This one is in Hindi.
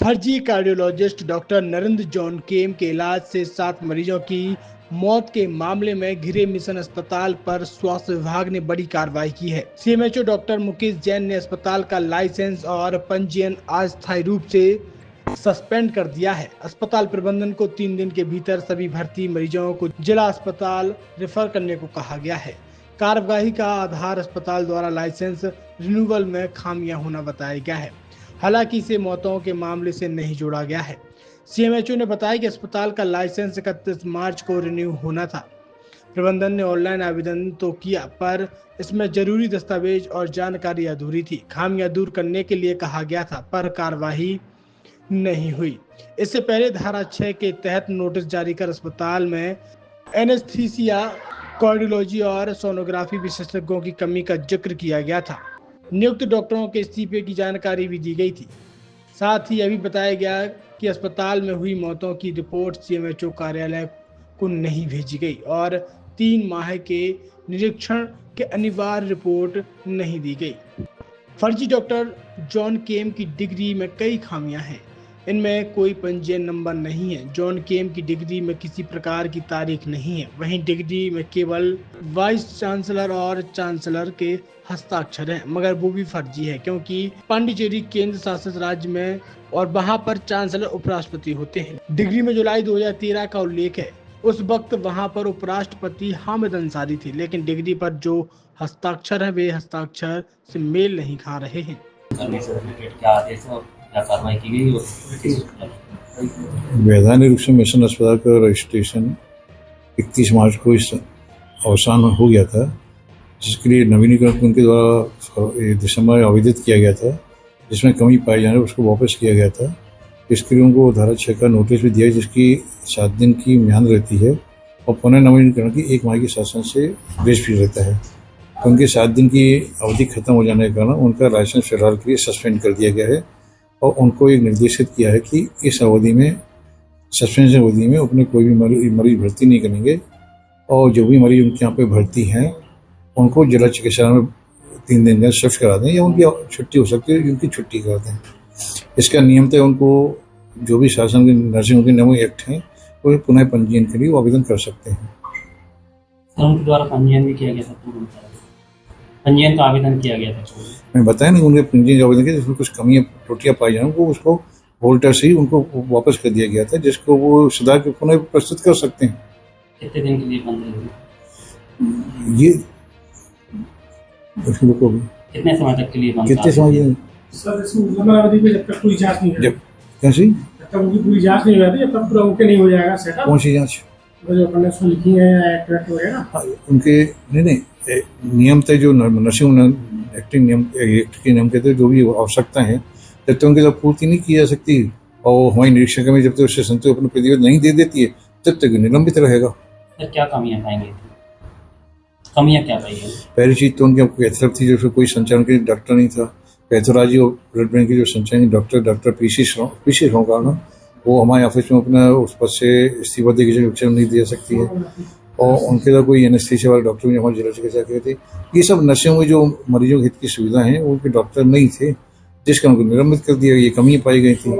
फर्जी कार्डियोलॉजिस्ट डॉक्टर नरेंद्र जॉन केम के इलाज से 7 मरीजों की मौत के मामले में घिरे मिशन अस्पताल पर स्वास्थ्य विभाग ने बड़ी कार्रवाई की है। सीएमएचओ डॉक्टर मुकेश जैन ने अस्पताल का लाइसेंस और पंजीयन अस्थायी रूप से सस्पेंड कर दिया है। अस्पताल प्रबंधन को 3 दिन के भीतर सभी भर्ती मरीजों को जिला अस्पताल रेफर करने को कहा गया है। कार्रवाई का आधार अस्पताल द्वारा लाइसेंस रिन्यूअल में खामियां होना बताया गया है। हालांकि इसे मौतों के मामले से नहीं जोड़ा गया है। सीएमएचओ ने बताया कि अस्पताल का लाइसेंस 31 मार्च को रिन्यू होना था। प्रबंधन ने ऑनलाइन आवेदन तो किया, पर इसमें जरूरी दस्तावेज और जानकारी अधूरी थी। खामियां दूर करने के लिए कहा गया था, पर कार्रवाई नहीं हुई। इससे पहले धारा 6 के तहत नोटिस जारी कर अस्पताल में एनेस्थीसिया, कार्डियोलॉजी और सोनोग्राफी विशेषज्ञों की कमी का जिक्र किया गया था। नियुक्त डॉक्टरों के इस्तीफे की जानकारी भी दी गई थी। साथ ही यह भी बताया गया कि अस्पताल में हुई मौतों की रिपोर्ट सीएमएचओ कार्यालय को नहीं भेजी गई और 3 माह के निरीक्षण के अनिवार्य रिपोर्ट नहीं दी गई। फर्जी डॉक्टर जॉन केम की डिग्री में कई खामियां हैं। इनमें कोई पंजीयन नंबर नहीं है। जॉन केम की डिग्री में किसी प्रकार की तारीख नहीं है। वहीं डिग्री में केवल वाइस चांसलर और चांसलर के हस्ताक्षर हैं, मगर वो भी फर्जी है, क्योंकि पांडिचेरी केंद्र शासित राज्य में और वहां पर चांसलर उपराष्ट्रपति होते हैं। डिग्री में जुलाई 2013 का उल्लेख है। उस वक्त वहां पर उपराष्ट्रपति हामिद अंसारी थे, लेकिन डिग्री पर जो हस्ताक्षर है वे हस्ताक्षर से मेल नहीं खा रहे हैं। वैधानिक रूप से मिशन अस्पताल का रजिस्ट्रेशन 31 मार्च को इस अवसान हो गया था, जिसके लिए नवीनीकरण उनके द्वारा दिसंबर में आवेदित किया गया था, जिसमें कमी पाई जाने उसको वापस किया गया था। इसके लिए उनको धारा 6 का नोटिस भी दिया, जिसकी 7 दिन की म्याद रहती है और पुनः नवीनीकरण की 1 माह के शासन से ग्रेस पीरियड रहता है। तो उनके 7 दिन की अवधि खत्म हो जाने के कारण उनका लाइसेंस फिलहाल के लिए सस्पेंड कर दिया गया है और उनको एक निर्देशित किया है कि इस अवधि में, सस्पेंशन अवधि में, अपने कोई भी मरीज भर्ती नहीं करेंगे और जो भी मरीज उनके यहाँ पे भर्ती हैं उनको जिला चिकित्सालय में 3 दिन का शिफ्ट करा दें या उनकी छुट्टी हो सकती है, उनकी छुट्टी करा दें। इसका नियम तय उनको जो भी शासन के नर्सिंग के नियम एक्ट हैं वो पुनः पंजीयन के लिए आवेदन कर सकते हैं। उनके द्वारा पंजीयन भी किया गया था, पंजीयन का आवेदन किया गया था। मैं बताया ना, उनके पंजीयन का आवेदन किया जिसमें कुछ कमियां त्रुटियां पाई जाए वो उसको होल्डर से ही उनको वापस कर दिया गया था, जिसको वो सुधार के पुनः प्रस्तुत कर सकते हैं। कितने दिन के लिए बंद रहेगी ये कितने समय तक के लिए बंद? कितने समय सर, इसमें अवधि पे जब तक पूरी जांच नहीं, जब कैसी जब तक उनकी पूरी जांच नहीं हो जाती, जब तक पूरा ओके नहीं हो जाएगा सेटअप। कौन सी जांच? जो अपने उसमें लिखी है एक्ट वगैरह उनके नहीं नियम तय जो नर्सिंग एक्टिंग नियम एक्ट के नियम के तहत जो भी आवश्यकता है जब तक उनकी पूर्ति नहीं की जा सकती और हमारी निरीक्षण में जब तक उससे संतुष्ट अपने प्रतिवेदन नहीं दे देती है तब तक निलंबित रहेगा। क्या कमियां पाएंगे? कमियां क्या पाई है? पहली चीज तो उनकी कैथोलैब थी, जो कोई संचालन के डॉक्टर नहीं था। पैथोलॉजी और ब्लड बैंक की जो संचालन डॉक्टर पीसी श्रोकाणा वो हमारे ऑफिस में अपना उस पद से इस्तीफा दे के उपचार नहीं दे सकती है और उनके द्वारा कोई एनेस्थीसिया वाले डॉक्टर भी हमारे जिला चिकित्सा के थे। ये सब नर्सिंग में जो मरीजों के हित की सुविधा है उनके डॉक्टर नहीं थे, जिसका उनको निलंबित कर दिया। ये कमी पाई गई थी।